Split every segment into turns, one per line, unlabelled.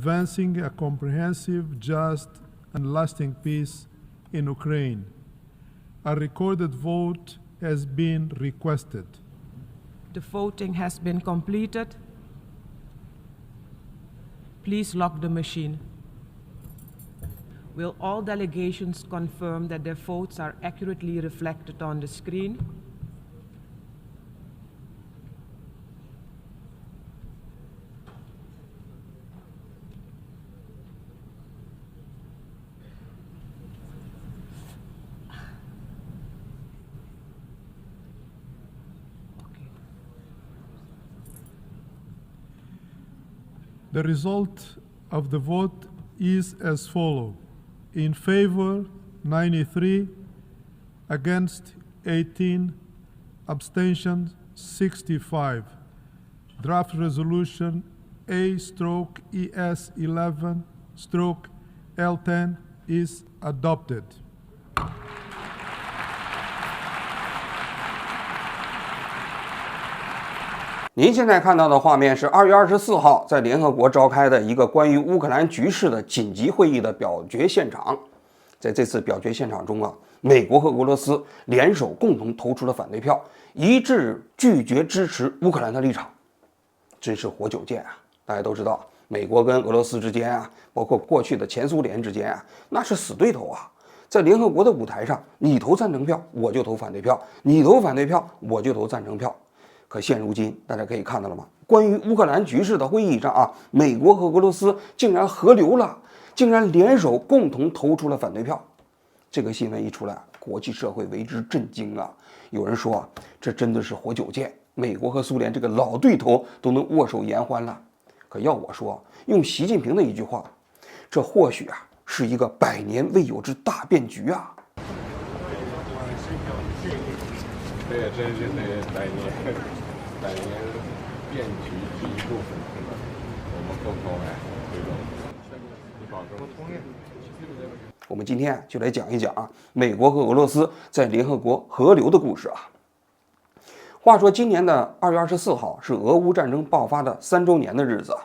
advancing a comprehensive, just, and lasting peace in Ukraine. A recorded vote has been requested.
The voting has been completed. Please lock the machine. Will all delegations confirm that their votes are accurately reflected on the screen?
The result of the vote is as follows. In favor, 93, against 18, abstentions 65. Draft resolution A/ES11/L10 is adopted.
您现在看到的画面是2月24号在联合国召开的一个关于乌克兰局势的紧急会议的表决现场。在这次表决现场中啊，美国和俄罗斯联手共同投出了反对票，一致拒绝支持乌克兰的立场。真是活久见啊！大家都知道，美国跟俄罗斯之间啊，包括过去的前苏联之间啊，那是死对头啊。在联合国的舞台上，你投赞成票，我就投反对票；你投反对票，我就投赞成票。可现如今，大家可以看到了吗？关于乌克兰局势的会议上啊，美国和俄罗斯竟然合流了，竟然联手共同投出了反对票。这个新闻一出来，国际社会为之震惊啊！有人说啊，这真的是活久见，美国和苏联这个老对头都能握手言欢了。可要我说，用习近平的一句话，这或许啊是一个100年未有之大变局啊！
这也真是那100年变局之一部分，我们共同来推动。你保证？我同意。
我们今天就来讲一讲啊，美国和俄罗斯在联合国合流的故事啊。话说今年的2月24号是俄乌战争爆发的3周年的日子啊。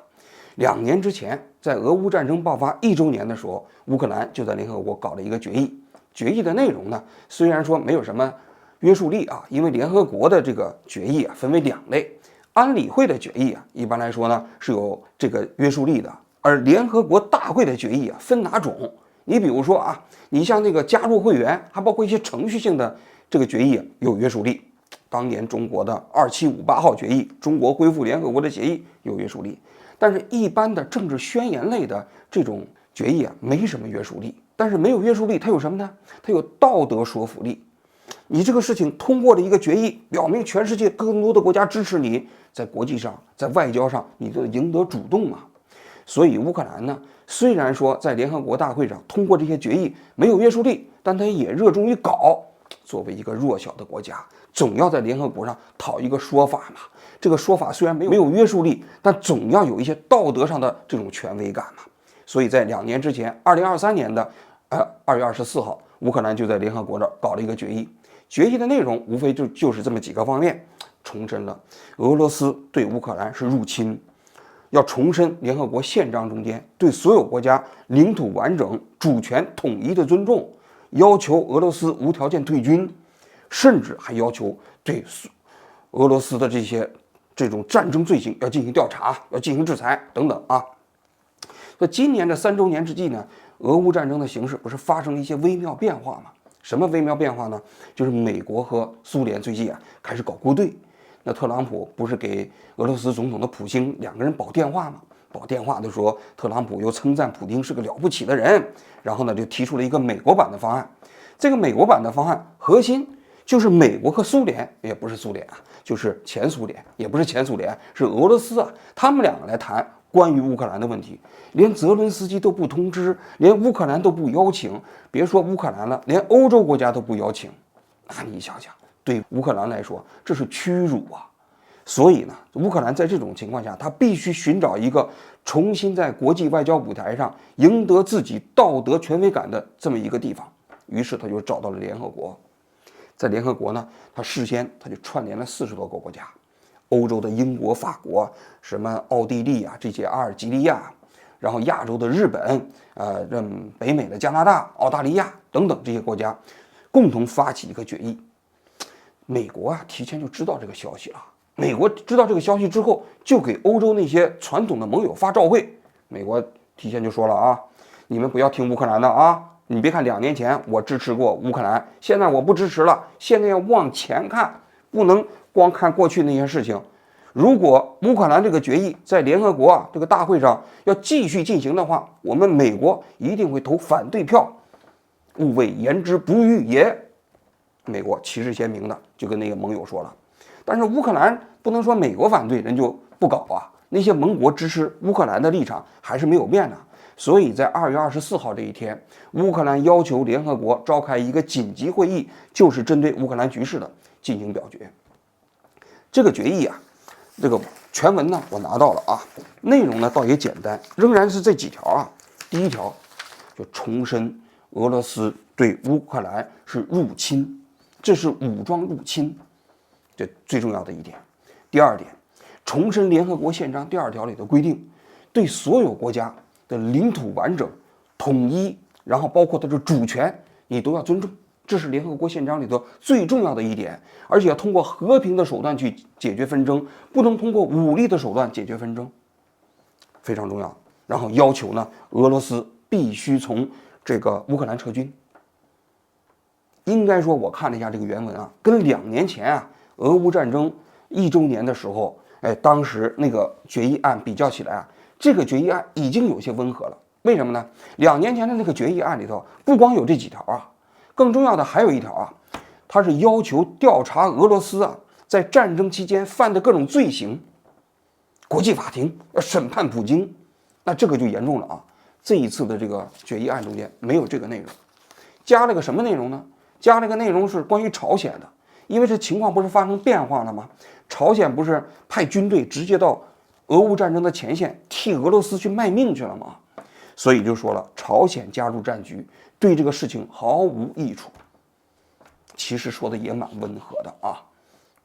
2年之前，在俄乌战争爆发1周年的时候，乌克兰就在联合国搞了一个决议。决议的内容呢，虽然说没有什么约束力啊，因为联合国的这个决议啊分为2类，安理会的决议啊一般来说呢是有这个约束力的，而联合国大会的决议啊分哪种？你比如说啊，你像那个加入会员，还包括一些程序性的这个决议有约束力。当年中国的2758号决议，中国恢复联合国的协议有约束力，但是一般的政治宣言类的这种决议啊没什么约束力。但是没有约束力，它有什么呢？它有道德说服力。你这个事情通过了一个决议，表明全世界更多的国家支持你，在国际上，在外交上，你就赢得主动嘛。所以乌克兰呢，虽然说在联合国大会上通过这些决议没有约束力，但它也热衷于搞。作为一个弱小的国家，总要在联合国上讨一个说法嘛。这个说法虽然没有约束力，但总要有一些道德上的这种权威感嘛。所以在2年之前，2023年的2月24号，乌克兰就在联合国这儿搞了一个决议。决议的内容无非就是这么几个方面，重申了俄罗斯对乌克兰是入侵，要重申联合国宪章中间对所有国家领土完整、主权统一的尊重，要求俄罗斯无条件退军，甚至还要求对俄罗斯的这种战争罪行要进行调查，要进行制裁等等啊。所以今年的3周年之际呢，俄乌战争的形势不是发生了一些微妙变化吗？什么微妙变化呢？就是美国和苏联最近啊开始搞勾兑。那特朗普不是给俄罗斯总统的普京2个人保电话吗？保电话的时候，特朗普又称赞普京是个了不起的人，然后呢就提出了一个美国版的方案。这个美国版的方案核心就是美国和苏联，也不是苏联啊，就是前苏联，也不是前苏联，是俄罗斯啊，他们2个来谈关于乌克兰的问题，连泽伦斯基都不通知，连乌克兰都不邀请，别说乌克兰了，连欧洲国家都不邀请。那你想想，对乌克兰来说，这是屈辱啊！所以呢，乌克兰在这种情况下，他必须寻找一个重新在国际外交舞台上赢得自己道德权威感的这么一个地方。于是他就找到了联合国。在联合国呢，他事先就串联了40多个国家。欧洲的英国、法国、什么奥地利啊，这些阿尔及利亚，然后亚洲的日本，北美的加拿大、澳大利亚等等这些国家，共同发起一个决议。美国啊，提前就知道这个消息了。美国知道这个消息之后，就给欧洲那些传统的盟友发照会。美国提前就说了啊，你们不要听乌克兰的啊！你别看2年前我支持过乌克兰，现在我不支持了，现在要往前看，不能光看过去那些事情。如果乌克兰这个决议在联合国这个大会上要继续进行的话，我们美国一定会投反对票，勿谓言之不预也。美国旗帜鲜明的就跟那个盟友说了。但是乌克兰不能说美国反对人就不搞啊，那些盟国支持乌克兰的立场还是没有变的。所以在2月24号这一天，乌克兰要求联合国召开一个紧急会议，就是针对乌克兰局势的进行表决。这个决议啊，这个全文呢我拿到了啊，内容呢倒也简单，仍然是这几条啊。第一条就重申俄罗斯对乌克兰是入侵，这是武装入侵。这最重要的一点。第二点，重申联合国宪章第2条里的规定，对所有国家的领土完整、统一，然后包括它的主权，你都要尊重。这是联合国宪章里头最重要的一点，而且要通过和平的手段去解决纷争，不能通过武力的手段解决纷争，非常重要。然后要求呢，俄罗斯必须从这个乌克兰撤军。应该说，我看了一下这个原文啊，跟2年前啊俄乌战争1周年的时候，当时那个决议案比较起来啊，这个决议案已经有些温和了。为什么呢？2年前的那个决议案里头，不光有这几条啊，更重要的还有一条啊，它是要求调查俄罗斯啊在战争期间犯的各种罪行，国际法庭要审判普京。那这个就严重了啊！这一次的这个决议案中间没有这个内容，加了个什么内容呢？加了个内容是关于朝鲜的。因为这情况不是发生变化了吗？朝鲜不是派军队直接到俄乌战争的前线替俄罗斯去卖命去了吗？所以就说了，朝鲜加入战局对这个事情毫无益处。其实说的也蛮温和的啊，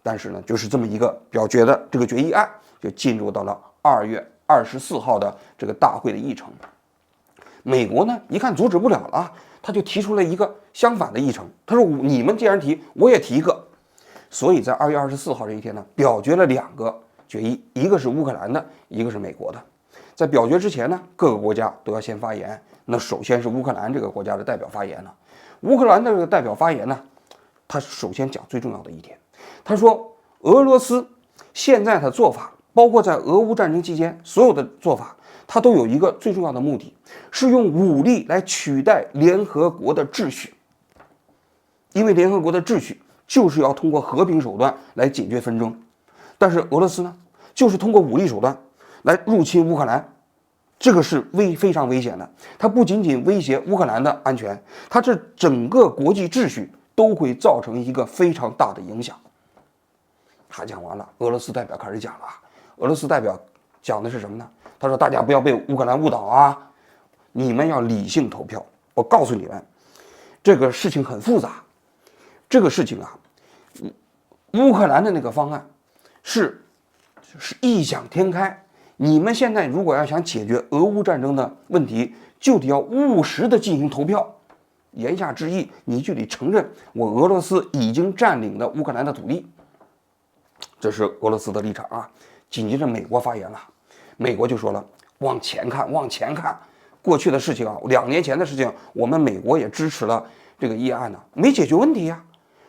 但是呢，就是这么一个表决的这个决议案就进入到了2月24号的这个大会的议程。美国呢一看阻止不了了，他就提出了一个相反的议程。他说：“你们既然提，我也提一个。”所以在2月24号这一天呢，表决了2个决议，一个是乌克兰的，一个是美国的。在表决之前呢，各个国家都要先发言。那首先是乌克兰这个国家的代表发言了。乌克兰的这个代表发言呢，他首先讲最重要的一点，他说俄罗斯现在的做法，包括在俄乌战争期间所有的做法，它都有一个最重要的目的，是用武力来取代联合国的秩序。因为联合国的秩序就是要通过和平手段来解决纷争，但是俄罗斯呢，就是通过武力手段来入侵乌克兰，这个是非常危险的。它不仅仅威胁乌克兰的安全，它这整个国际秩序都会造成一个非常大的影响。他讲完了，俄罗斯代表开始讲了。俄罗斯代表讲的是什么呢？他说：“大家不要被乌克兰误导啊，你们要理性投票。我告诉你们，这个事情很复杂。这个事情啊，乌克兰的那个方案是异想天开。你们现在如果要想解决俄乌战争的问题，就得要务实的进行投票。言下之意，你就得承认我俄罗斯已经占领了乌克兰的土地。”这是俄罗斯的立场啊。紧接着美国发言了，美国就说了：“往前看，往前看，过去的事情啊，2年前的事情，我们美国也支持了这个议案呢，没解决问题呀，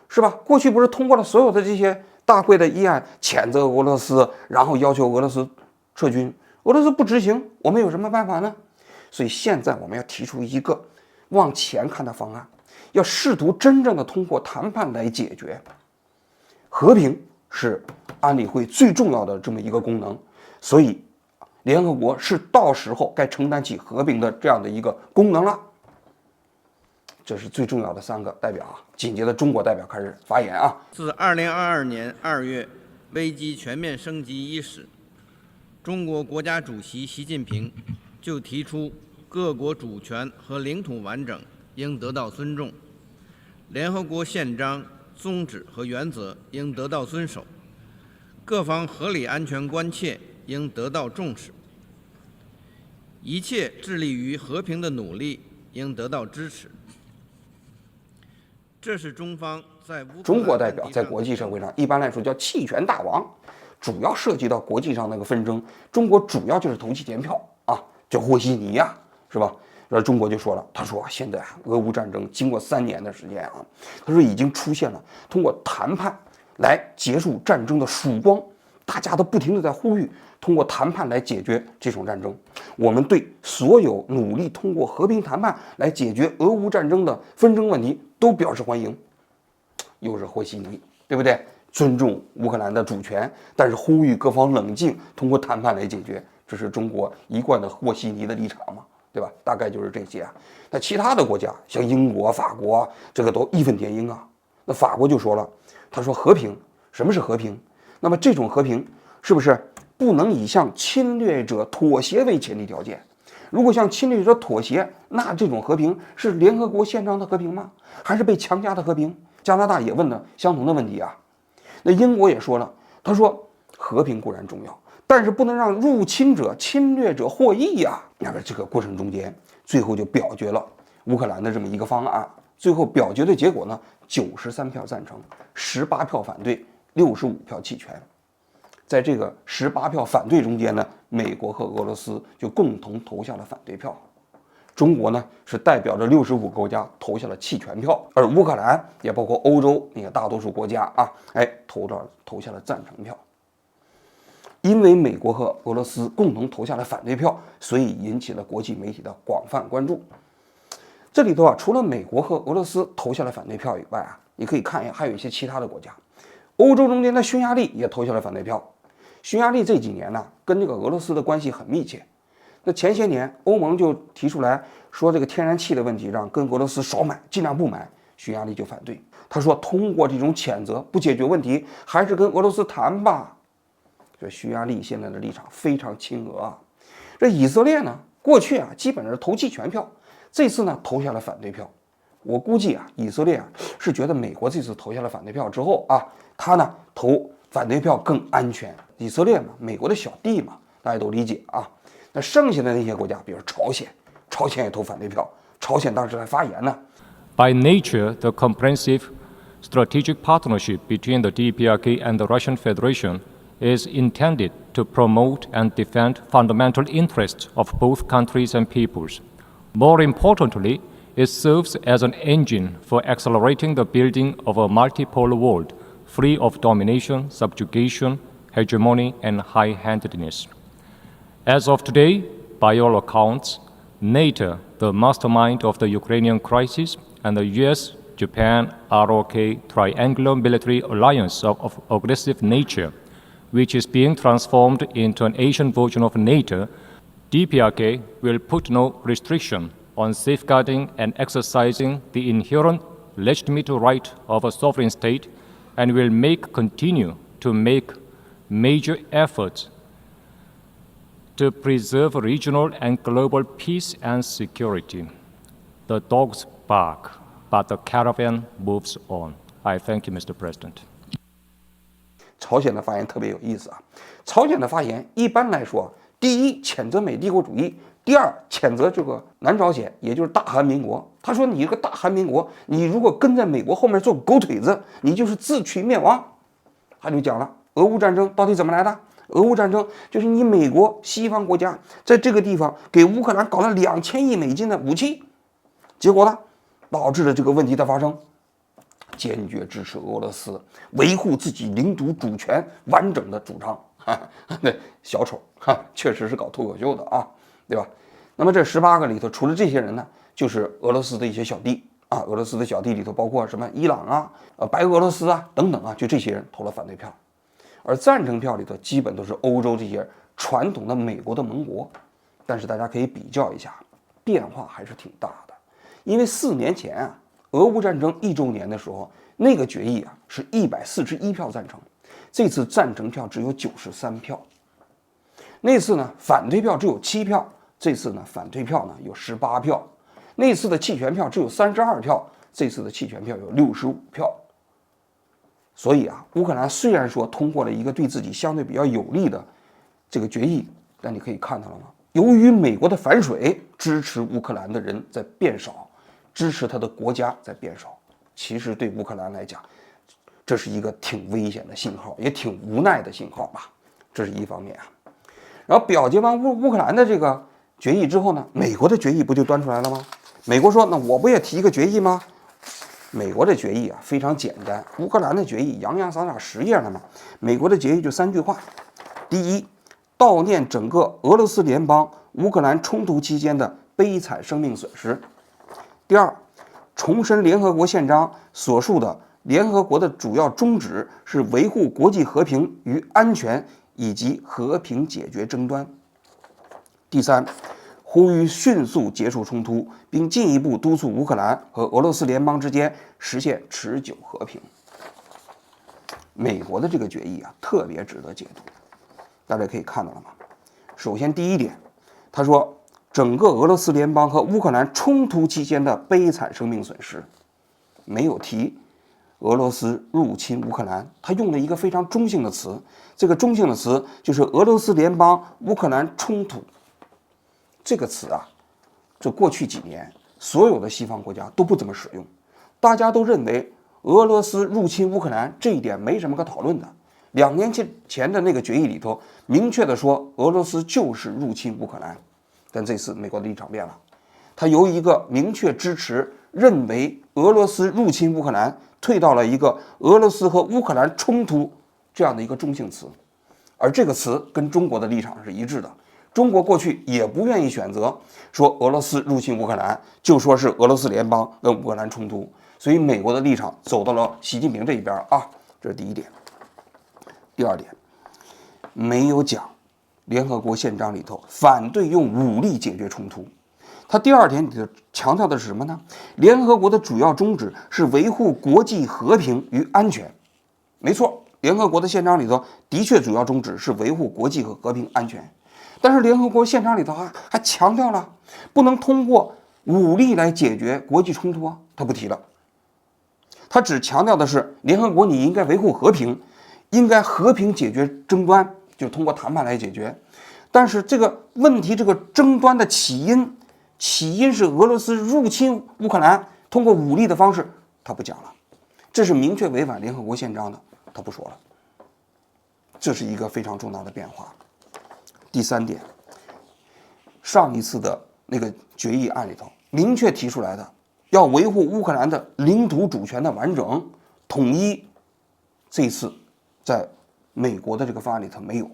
是吧？过去不是通过了所有的这些大会的议案，谴责俄罗斯，然后要求俄罗斯撤军，俄罗斯不执行，我们有什么办法呢？所以现在我们要提出一个往前看的方案，要试图真正的通过谈判来解决。和平是安理会最重要的这么一个功能，所以联合国是到时候该承担起和平的这样的一个功能了。这是最重要的3个代表啊。紧接着中国代表开始发言啊。
自2022年2月危机全面升级伊始，中国国家主席习近平就提出各国主权和领土完整应得到尊重，联合国宪章宗旨和原则应得到遵守，各方合理安全关切应得到重视。一切致力于和平的努力应得到支持。这是中方在乌克兰
中国代表在国际社会上一般来说叫弃权大王，主要涉及到国际上那个纷争，中国主要就是投弃权票啊，叫和稀泥呀，是吧？然后中国就说了，他说现在俄乌战争经过3年的时间啊，他说已经出现了通过谈判来结束战争的曙光，大家都不停地在呼吁通过谈判来解决这种战争。我们对所有努力通过和平谈判来解决俄乌战争的纷争问题都表示欢迎。又是和稀泥，对不对？尊重乌克兰的主权，但是呼吁各方冷静，通过谈判来解决，这是中国一贯的和稀泥的立场嘛，对吧？大概就是这些啊。那其他的国家，像英国、法国，这个都义愤填膺啊。那法国就说了，他说和平，什么是和平？那么这种和平是不是不能以向侵略者妥协为前提条件？如果向侵略者妥协，那这种和平是联合国宪章的和平吗？还是被强加的和平？加拿大也问了相同的问题啊。那英国也说了，他说和平固然重要，但是不能让入侵者、侵略者获益呀。那么这个过程中间，最后就表决了乌克兰的这么一个方案。最后表决的结果呢，93票赞成，18票反对，65票弃权。在这个18票反对中间呢，美国和俄罗斯就共同投下了反对票。中国呢是代表着65个国家投下了弃权票，而乌克兰也包括欧洲那个大多数国家啊，投下了赞成票。因为美国和俄罗斯共同投下了反对票，所以引起了国际媒体的广泛关注。这里头啊，除了美国和俄罗斯投下了反对票以外啊，你可以看一下还有一些其他的国家。欧洲中间的匈牙利也投下了反对票。匈牙利这几年呢，跟这个俄罗斯的关系很密切。那前些年，欧盟就提出来说，这个天然气的问题让跟俄罗斯少买，尽量不买。匈牙利就反对，他说通过这种谴责不解决问题，还是跟俄罗斯谈吧。这匈牙利现在的立场非常亲俄啊。这以色列呢，过去啊基本上是投弃权票，这次呢投下了反对票。我估计啊，以色列啊是觉得美国这次投下了反对票之后啊，他呢投反对票更安全。以色列嘛，美国的小弟嘛，大家都理解啊。那剩下的那些国家，比如朝鲜，朝鲜也投反对票，朝鲜当时还发言呢。
By nature, the comprehensive strategic partnership between the DPRK and the Russian Federation is intended to promote and defend fundamental interests of both countries and peoples. More importantly, it serves as an engine for accelerating the building of a multipolar world free of domination, subjugation, hegemony, and high-handedness. As of today, by all accounts, NATO, the mastermind of the Ukrainian crisis, and the US, Japan, ROK triangular military alliance of aggressive nature, which is being transformed into an Asian version of NATO, DPRK will put no restriction on safeguarding and exercising the inherent legitimate right of a sovereign state and will continue to make major efforts to preserve regional and global peace and security. The dogs bark, but the caravan moves on. I thank you, Mr. President.
朝鲜的发言特别有意思啊。朝鲜的发言一般来说，第一谴责美帝国主义，第二谴责这个南朝鲜，也就是大韩民国。他说你这个大韩民国，你如果跟在美国后面做狗腿子，你就是自取灭亡。他就讲了俄乌战争到底怎么来的。俄乌战争就是你美国西方国家在这个地方给乌克兰搞了2000亿美金的武器，结果呢，导致了这个问题的发生。坚决支持俄罗斯维护自己领土主权完整的主张。那小丑确实是搞脱口秀的啊，对吧？那么这18个里头，除了这些人呢，就是俄罗斯的一些小弟啊。俄罗斯的小弟里头包括什么伊朗啊、白俄罗斯啊等等啊，就这些人投了反对票。而赞成票里头基本都是欧洲这些传统的美国的盟国。但是大家可以比较一下，变化还是挺大的。因为4年前啊，俄乌战争1周年的时候，那个决议啊是141票赞成，这次赞成票只有93票。那次呢反对票只有7票，这次呢反对票呢有18票。那次的弃权票只有32票，这次的弃权票有65票。所以啊，乌克兰虽然说通过了一个对自己相对比较有利的这个决议，但你可以看到了吗？由于美国的反水，支持乌克兰的人在变少，支持他的国家在变少。其实对乌克兰来讲，这是一个挺危险的信号，也挺无奈的信号吧。这是一方面啊。然后表决完乌克兰的这个决议之后呢，美国的决议不就端出来了吗？美国说，那我不也提一个决议吗？美国的决议啊非常简单，乌克兰的决议洋洋洒洒10页了嘛。美国的决议就3句话：第一，悼念整个俄罗斯联邦乌克兰冲突期间的悲惨生命损失；第二，重申联合国宪章所述的联合国的主要宗旨是维护国际和平与安全以及和平解决争端；第三，呼吁迅速结束冲突，并进一步督促乌克兰和俄罗斯联邦之间实现持久和平。美国的这个决议啊，特别值得解读。大家可以看到了吗？首先，第一点，他说整个俄罗斯联邦和乌克兰冲突期间的悲惨生命损失，没有提俄罗斯入侵乌克兰，他用了一个非常中性的词，这个中性的词就是俄罗斯联邦乌克兰冲突。这个词啊，这过去几年所有的西方国家都不怎么使用，大家都认为俄罗斯入侵乌克兰这一点没什么可讨论的。2年前的那个决议里头明确的说俄罗斯就是入侵乌克兰，但这次美国的立场变了，他由一个明确支持认为俄罗斯入侵乌克兰，退到了一个俄罗斯和乌克兰冲突这样的一个中性词，而这个词跟中国的立场是一致的。中国过去也不愿意选择说俄罗斯入侵乌克兰，就说是俄罗斯联邦跟乌克兰冲突，所以美国的立场走到了习近平这一边啊，这是第一点。第二点，没有讲联合国宪章里头反对用武力解决冲突。他第二点里头强调的是什么呢？联合国的主要宗旨是维护国际和平与安全。没错，联合国的宪章里头的确主要宗旨是维护国际和平安全。但是联合国宪章里头还强调了不能通过武力来解决国际冲突啊，他不提了。他只强调的是联合国你应该维护和平，应该和平解决争端，就通过谈判来解决。但是这个问题，这个争端的起因是俄罗斯入侵乌克兰，通过武力的方式，他不讲了，这是明确违反联合国宪章的，他不说了。这是一个非常重大的变化。第三点，上一次的那个决议案里头明确提出来的，要维护乌克兰的领土主权的完整统一，这次在美国的这个方案里头没有，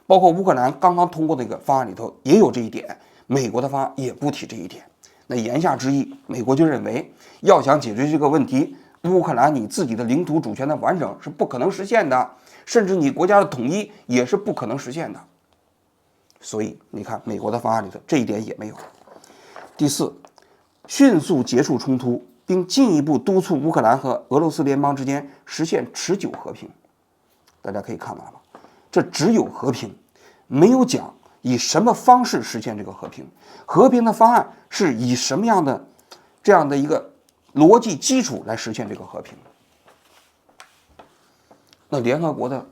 包括乌克兰刚刚通过的一个方案里头也有这一点，美国的方案也不提这一点。那言下之意，美国就认为要想解决这个问题，乌克兰你自己的领土主权的完整是不可能实现的，甚至你国家的统一也是不可能实现的。所以你看美国的方案里头这一点也没有。第四，迅速结束冲突，并进一步督促乌克兰和俄罗斯联邦之间实现持久和平。大家可以看到了吗？这只有和平，没有讲以什么方式实现这个和平。和平的方案是以什么样的这样的一个逻辑基础来实现这个和平？那联合国的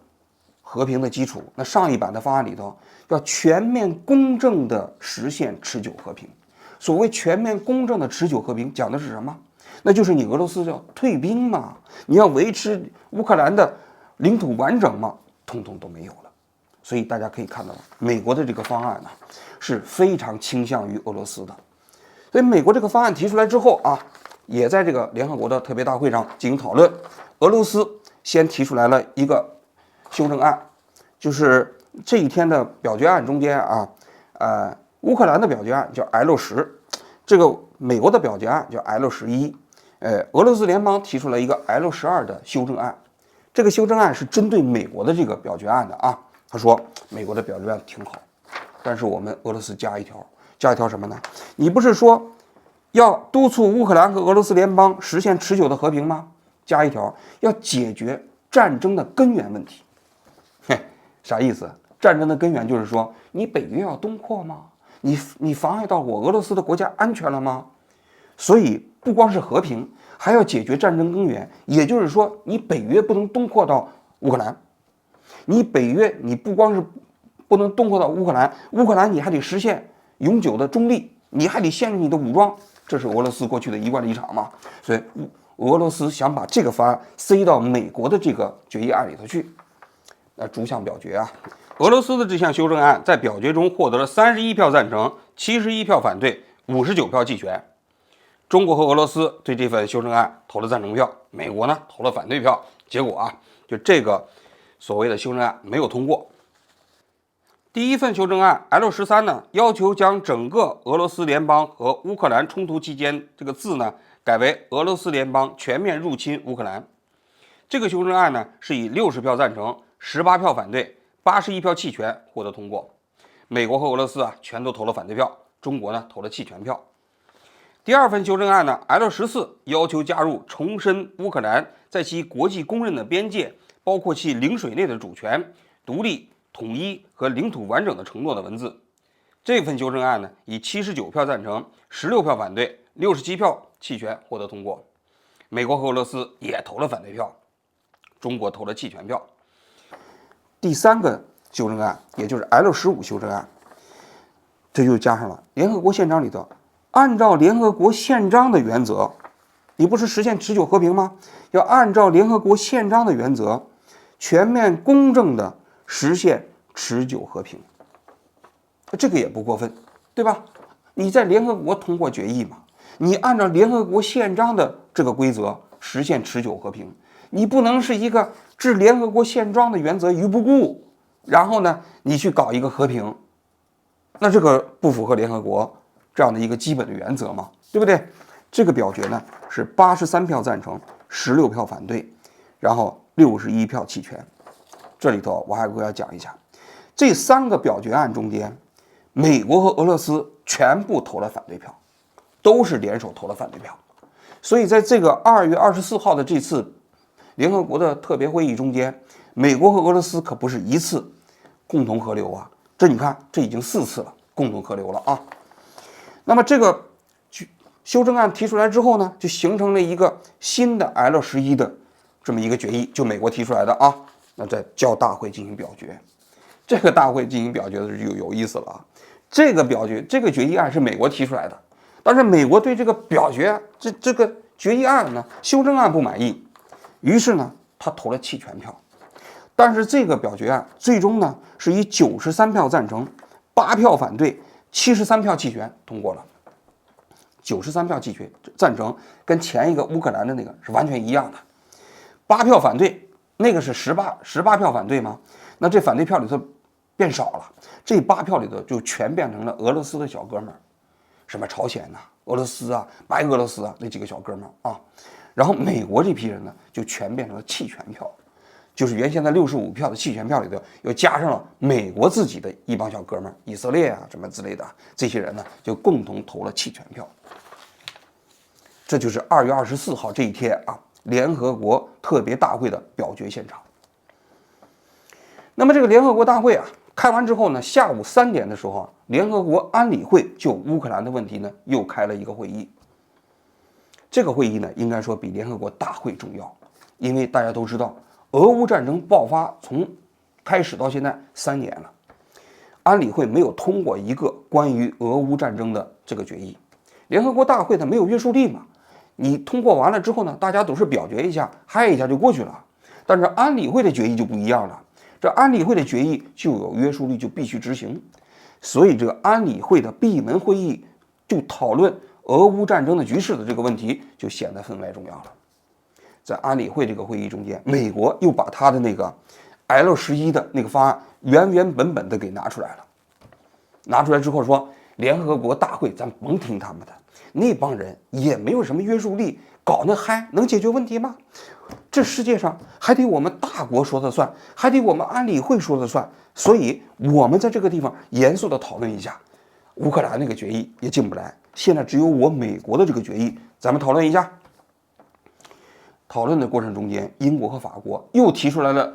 和平的基础，那上一版的方案里头要全面公正地实现持久和平。所谓全面公正的持久和平，讲的是什么？那就是你俄罗斯要退兵嘛，你要维持乌克兰的领土完整嘛，通通都没有了。所以大家可以看到，美国的这个方案呢是非常倾向于俄罗斯的。所以美国这个方案提出来之后啊，也在这个联合国的特别大会上进行讨论。俄罗斯先提出来了一个修正案，就是这一天的表决案中间啊，乌克兰的表决案叫 L10， 这个美国的表决案叫 L11，俄罗斯联邦提出了一个 L12的修正案。这个修正案是针对美国的这个表决案的啊。他说美国的表决案挺好，但是我们俄罗斯加一条什么呢？你不是说要督促乌克兰和俄罗斯联邦实现持久的和平吗？加一条，要解决战争的根源问题。啥意思？战争的根源就是说，你北约要东扩吗？你妨碍到我俄罗斯的国家安全了吗？所以不光是和平，还要解决战争根源。也就是说，你北约不能东扩到乌克兰，你北约你不光是不能东扩到乌克兰，乌克兰你还得实现永久的中立，你还得限制你的武装，这是俄罗斯过去的一贯立场嘛。所以俄罗斯想把这个方案塞到美国的这个决议案里头去。那逐项表决啊，俄罗斯的这项修正案在表决中获得了31票赞成、71票反对、59票弃权。中国和俄罗斯对这份修正案投了赞成票，美国呢投了反对票。结果啊，就这个所谓的修正案没有通过。第一份修正案 L13 呢，要求将整个俄罗斯联邦和乌克兰冲突期间这个字呢改为俄罗斯联邦全面入侵乌克兰。这个修正案呢是以60票赞成、18票反对、81票弃权获得通过。美国和俄罗斯啊全都投了反对票，中国呢投了弃权票。第二份修正案呢 L14 要求加入重申乌克兰在其国际公认的边界，包括其领水内的主权、独立、统一和领土完整的承诺的文字。这份修正案呢以79票赞成、16票反对、67票弃权获得通过。美国和俄罗斯也投了反对票，中国投了弃权票。第三个修正案，也就是 L15 修正案，这就加上了联合国宪章里头，按照联合国宪章的原则，你不是实现持久和平吗？要按照联合国宪章的原则，全面公正的实现持久和平。这个也不过分，对吧？你在联合国通过决议嘛，你按照联合国宪章的这个规则实现持久和平，你不能是一个置联合国宪章的原则于不顾，然后呢，你去搞一个和平，那这个不符合联合国这样的一个基本的原则嘛，对不对？这个表决呢是83票赞成、16票反对，然后61票弃权。这里头我还要讲一下，这三个表决案中间，美国和俄罗斯全部投了反对票，都是联手投了反对票。所以在这个2月24号的这次联合国的特别会议中间，美国和俄罗斯可不是一次共同合流啊，这你看，这已经4次了，共同合流了啊。那么这个修正案提出来之后呢，就形成了一个新的 L11的这么一个决议，就美国提出来的啊。那再叫大会进行表决，这个大会进行表决的就有意思了啊。这个决议案是美国提出来的，但是美国对这个表决这个决议案呢，修正案不满意，于是呢，他投了弃权票。但是这个表决案最终呢，是以93票赞成、8票反对、73票弃权通过了。93票弃权赞成，跟前一个乌克兰的那个是完全一样的。8票反对，那个是18票反对吗？那这反对票里头变少了，这8票里头就全变成了俄罗斯的小哥们儿，什么朝鲜呐、俄罗斯啊、白俄罗斯啊那几个小哥们儿啊。然后美国这批人呢，就全变成了弃权票，就是原先的65票的弃权票里头，又加上了美国自己的一帮小哥们儿，以色列啊什么之类的，这些人呢就共同投了弃权票。这就是2月24号这一天啊，联合国特别大会的表决现场。那么这个联合国大会啊，开完之后呢，下午3点的时候，联合国安理会就乌克兰的问题呢，又开了一个会议。这个会议呢，应该说比联合国大会重要，因为大家都知道，俄乌战争爆发从开始到现在3年了，安理会没有通过一个关于俄乌战争的这个决议。联合国大会它没有约束力嘛，你通过完了之后呢，大家都是表决一下，嗨一下就过去了。但是安理会的决议就不一样了，这安理会的决议就有约束力，就必须执行。所以这个安理会的闭门会议就讨论俄乌战争的局势的这个问题，就显得分外重要了。在安理会这个会议中间，美国又把他的那个 L11的那个方案原本的给拿出来了。拿出来之后说，联合国大会咱甭听他们的，那帮人也没有什么约束力，搞那嗨能解决问题吗？这世界上还得我们大国说了算，还得我们安理会说了算。所以我们在这个地方严肃的讨论一下，乌克兰那个决议也进不来，现在只有我美国的这个决议，咱们讨论一下。讨论的过程中间，英国和法国又提出来了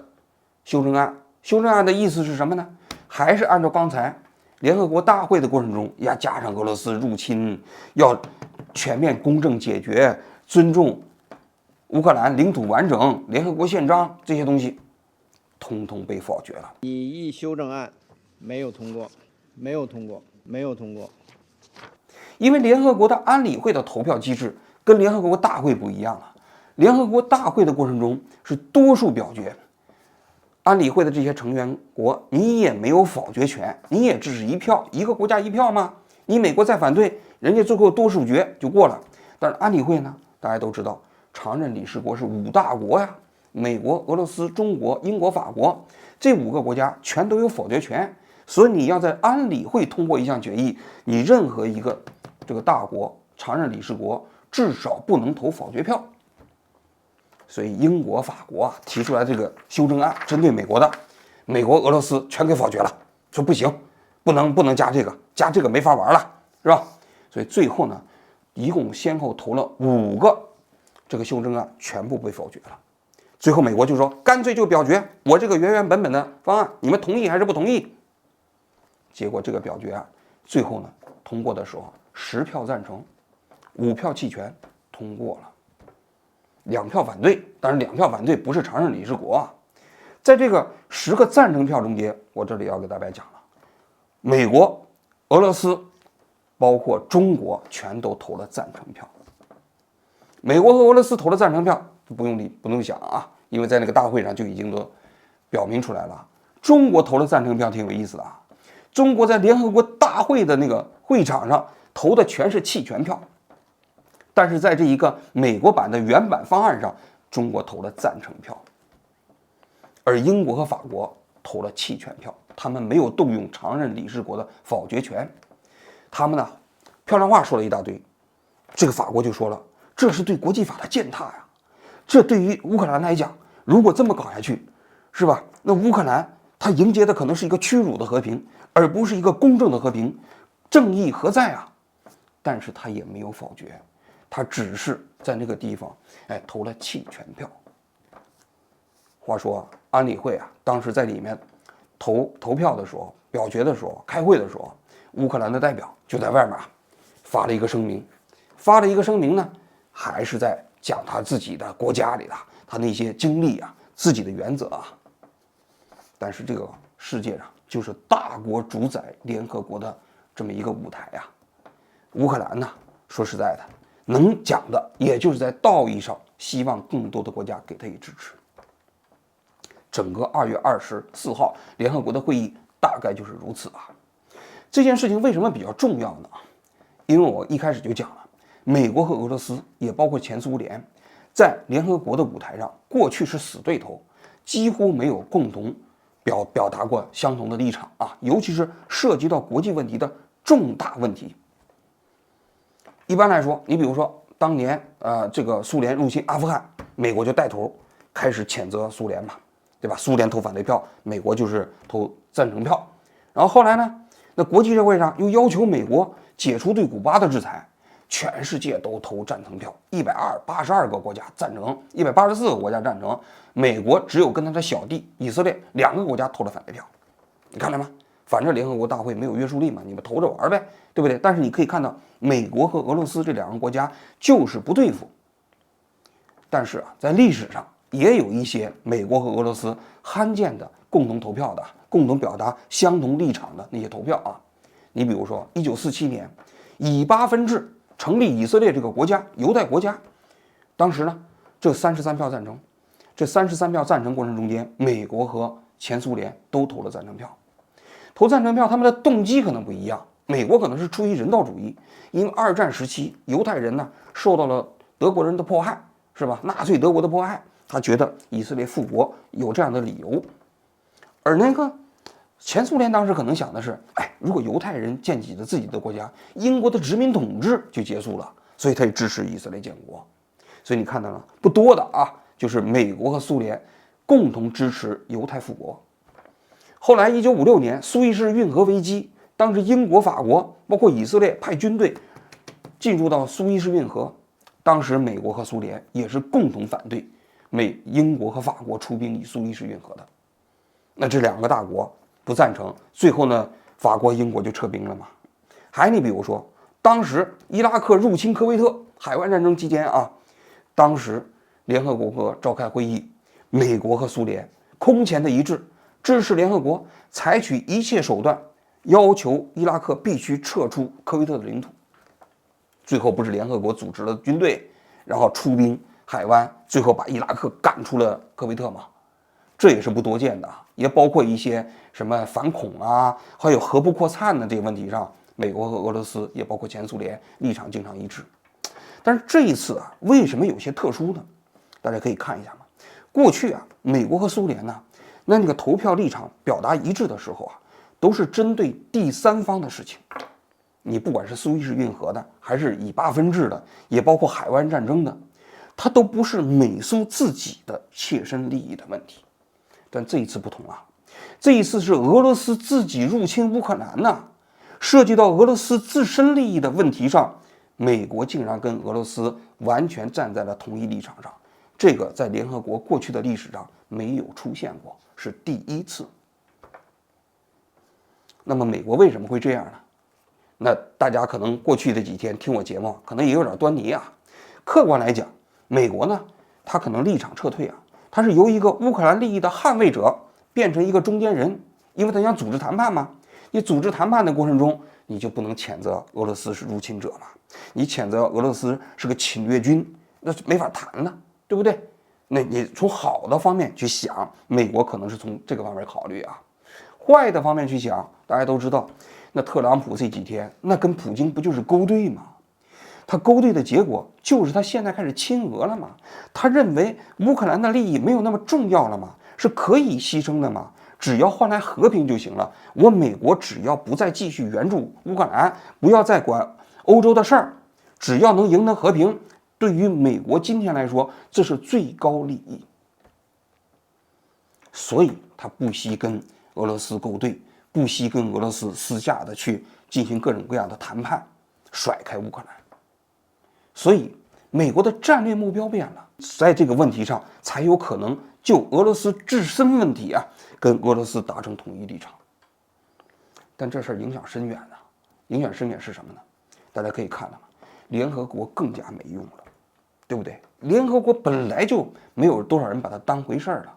修正案。修正案的意思是什么呢？还是按照刚才联合国大会的过程中要加上俄罗斯入侵，要全面公正解决，尊重乌克兰领土完整、联合国宪章这些东西，通通被否决了。
拟议修正案没有通过，没有通过，没有通过。
因为联合国的安理会的投票机制跟联合国大会不一样啊。联合国大会的过程中是多数表决，安理会的这些成员国你也没有否决权，你也只是一票，一个国家一票吗？你美国再反对，人家最后多数决就过了。但是安理会呢，大家都知道，常任理事国是5大国呀，美国、俄罗斯、中国、英国、法国，这5个国家全都有否决权。所以你要在安理会通过一项决议，你任何一个这个大国常任理事国至少不能投否决票。所以英国、法国提出来这个修正案，针对美国的，美国、俄罗斯全给否决了，说不行，不能加这个，加这个没法玩了，是吧？所以最后呢，一共先后投了5个这个修正案，全部被否决了。最后美国就说，干脆就表决我这个原原本本的方案，你们同意还是不同意？结果这个表决案最后呢通过的时候，10票赞成，5票弃权，通过了。2票反对，但是2票反对不是常任理事国啊。在这个10个赞成票中间，我这里要给大家讲了，美国、俄罗斯，包括中国，全都投了赞成票。美国和俄罗斯投了赞成票，不用想啊，因为在那个大会上就已经都表明出来了。中国投了赞成票，挺有意思的啊。中国在联合国大会的那个会场上投的全是弃权票。但是在这一个美国版的原版方案上，中国投了赞成票，而英国和法国投了弃权票，他们没有动用常任理事国的否决权。他们呢，漂亮话说了一大堆。这个法国就说了，这是对国际法的践踏呀！这对于乌克兰来讲，如果这么搞下去，是吧？那乌克兰他迎接的可能是一个屈辱的和平，而不是一个公正的和平，正义何在啊？但是他也没有否决。他只是在那个地方，投了弃权票。话说安理会啊，当时在里面投票的时候、表决的时候、开会的时候，乌克兰的代表就在外面发了一个声明。发了一个声明呢，还是在讲他自己的国家里的他那些经历啊、自己的原则啊。但是这个世界上就是大国主宰联合国的这么一个舞台啊。乌克兰呢，说实在的，能讲的也就是在道义上希望更多的国家给他以支持。整个2月24号联合国的会议大概就是如此啊。这件事情为什么比较重要呢？因为我一开始就讲了，美国和俄罗斯也包括前苏联，在联合国的舞台上过去是死对头，几乎没有共同表达过相同的立场啊，尤其是涉及到国际问题的重大问题。一般来说，你比如说当年这个苏联入侵阿富汗，美国就带头开始谴责苏联嘛，对吧？苏联投反对票，美国就是投赞成票。然后后来呢，那国际社会上又要求美国解除对古巴的制裁，全世界都投赞成票，182个国家赞成，184个国家赞成，美国只有跟他的小弟以色列2个国家投了反对票。你看了吗？反正联合国大会没有约束力嘛，你们投着玩呗，对不对？但是你可以看到，美国和俄罗斯这2个国家就是不对付。但是在历史上也有一些美国和俄罗斯罕见的共同投票的、共同表达相同立场的那些投票啊。你比如说，1947年以巴分治成立以色列这个国家，犹太国家，当时呢，这33票赞成，这33票赞成过程中间，美国和前苏联都投了赞成票。投赞成票，他们的动机可能不一样。美国可能是出于人道主义，因为2战时期犹太人呢受到了德国人的迫害，是吧？纳粹德国的迫害，他觉得以色列复国有这样的理由。而那个前苏联当时可能想的是，如果犹太人建起了自己的国家，英国的殖民统治就结束了，所以他也支持以色列建国。所以你看到了不多的啊，就是美国和苏联共同支持犹太复国。后来1956年苏伊士运河危机，当时英国、法国包括以色列派军队进入到苏伊士运河，当时美国和苏联也是共同反对英国和法国出兵以苏伊士运河的。那这2个大国不赞成，最后呢，法国、英国就撤兵了嘛。还你比如说，当时伊拉克入侵科威特海湾战争期间啊，当时联合国召开会议，美国和苏联空前的一致，支持联合国采取一切手段，要求伊拉克必须撤出科威特的领土。最后不是联合国组织了军队，然后出兵海湾，最后把伊拉克赶出了科威特吗？这也是不多见的，也包括一些什么反恐啊，还有核不扩散的这个问题上，美国和俄罗斯也包括前苏联立场经常一致。但是这一次啊，为什么有些特殊呢？大家可以看一下嘛。过去啊，美国和苏联呢，那个投票立场表达一致的时候啊，都是针对第三方的事情。你不管是苏伊士运河的，还是以巴分治的，也包括海湾战争的，它都不是美苏自己的切身利益的问题。但这一次不同啊，这一次是俄罗斯自己入侵乌克兰呐，涉及到俄罗斯自身利益的问题上，美国竟然跟俄罗斯完全站在了同一立场上，这个在联合国过去的历史上没有出现过，是第一次。那么美国为什么会这样呢？那大家可能过去的几天听我节目，可能也有点端倪啊。客观来讲，美国呢，他可能立场撤退啊，他是由一个乌克兰利益的捍卫者变成一个中间人，因为他想组织谈判嘛。你组织谈判的过程中，你就不能谴责俄罗斯是入侵者嘛？你谴责俄罗斯是个侵略军，那是没法谈了，对不对？那你从好的方面去想，美国可能是从这个方面考虑啊。坏的方面去想，大家都知道，那特朗普这几天那跟普京不就是勾兑吗？他勾兑的结果就是他现在开始亲俄了嘛？他认为乌克兰的利益没有那么重要了嘛？是可以牺牲的嘛？只要换来和平就行了。我美国只要不再继续援助乌克兰，不要再管欧洲的事儿，只要能赢得和平，对于美国今天来说，这是最高利益。所以他不惜跟俄罗斯勾兑，不惜跟俄罗斯私下的去进行各种各样的谈判，甩开乌克兰。所以美国的战略目标变了，在这个问题上才有可能就俄罗斯自身问题啊，跟俄罗斯达成统一立场。但这事儿影响深远啊，影响深远是什么呢？大家可以看到，联合国更加没用了，对不对？联合国本来就没有多少人把它当回事儿了。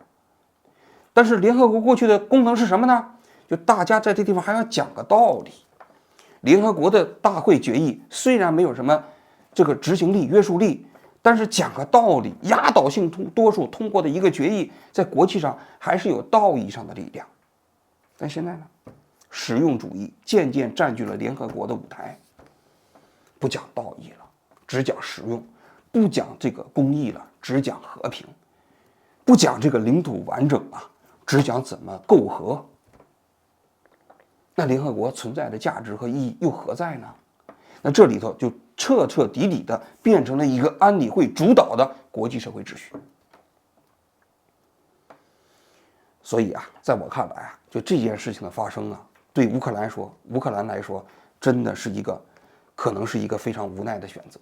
但是联合国过去的功能是什么呢？就大家在这地方还要讲个道理。联合国的大会决议虽然没有什么这个执行力、约束力，但是讲个道理，压倒性多数通过的一个决议，在国际上还是有道义上的力量。但现在呢，实用主义渐渐占据了联合国的舞台，不讲道义了，只讲实用；不讲这个公义了，只讲和平；不讲这个领土完整啊，只讲怎么媾和。那联合国存在的价值和意义又何在呢？那这里头就彻彻底底的变成了一个安理会主导的国际社会秩序。所以啊，在我看来啊，就这件事情的发生啊，对乌克兰来说，真的是可能是一个非常无奈的选择。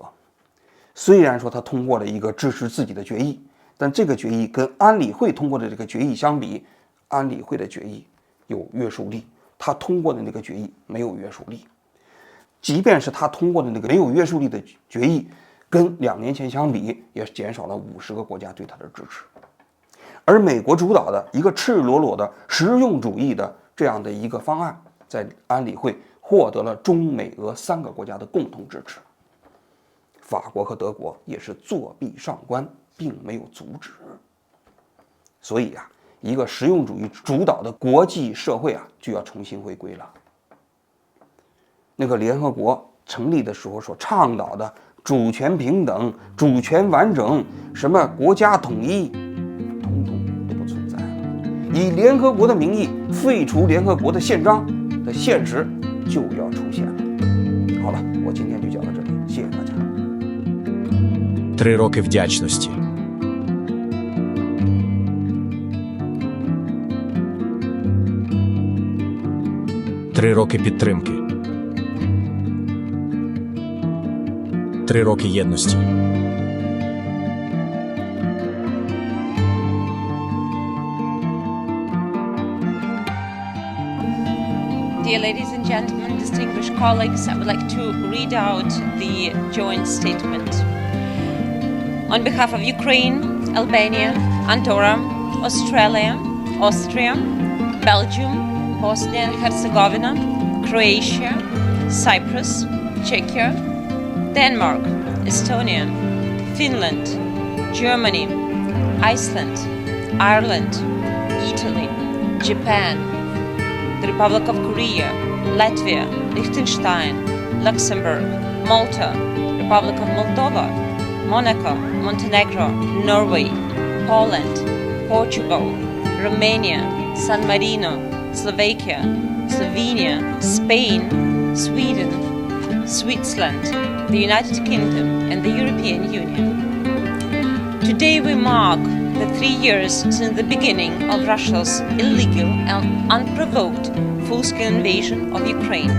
虽然说他通过了一个支持自己的决议，但这个决议跟安理会通过的这个决议相比，安理会的决议有约束力，他通过的那个决议没有约束力。即便是他通过的那个没有约束力的决议，跟2年前相比，也减少了50个国家对他的支持。而美国主导的一个赤裸裸的实用主义的这样的一个方案，在安理会获得了中美俄3个国家的共同支持。法国和德国也是作壁上观，并没有阻止。所以啊，一个实用主义主导的国际社会啊，就要重新回归了。那个联合国成立的时候所倡导的主权平等、主权完整、什么国家统一，统统都不存在了。以联合国的名义废除联合国的宪章的现实就要出现了。好了，我今天就讲到这里，谢谢大家。
3 роки вдячності. Три роки підтримки. 3 роки єдності.
Dear ladies and gentlemen, distinguished colleagues, I would like to read out the joint statement. On behalf of Ukraine, Albania, Andorra, Australia, Austria, Belgium, Bosnia and Herzegovina, Croatia, Cyprus, Czechia, Denmark, Estonia, Finland, Germany, Iceland, Ireland, Italy, Japan, the Republic of Korea, Latvia, Liechtenstein, Luxembourg, Malta, Republic of Moldova, Monaco, Montenegro, Norway, Poland, Portugal, Romania, San Marino, Slovakia, Slovenia, Spain, Sweden, Switzerland, the United Kingdom, and the European Union. Today we mark the 3 years since the beginning of Russia's illegal and unprovoked full-scale invasion of Ukraine.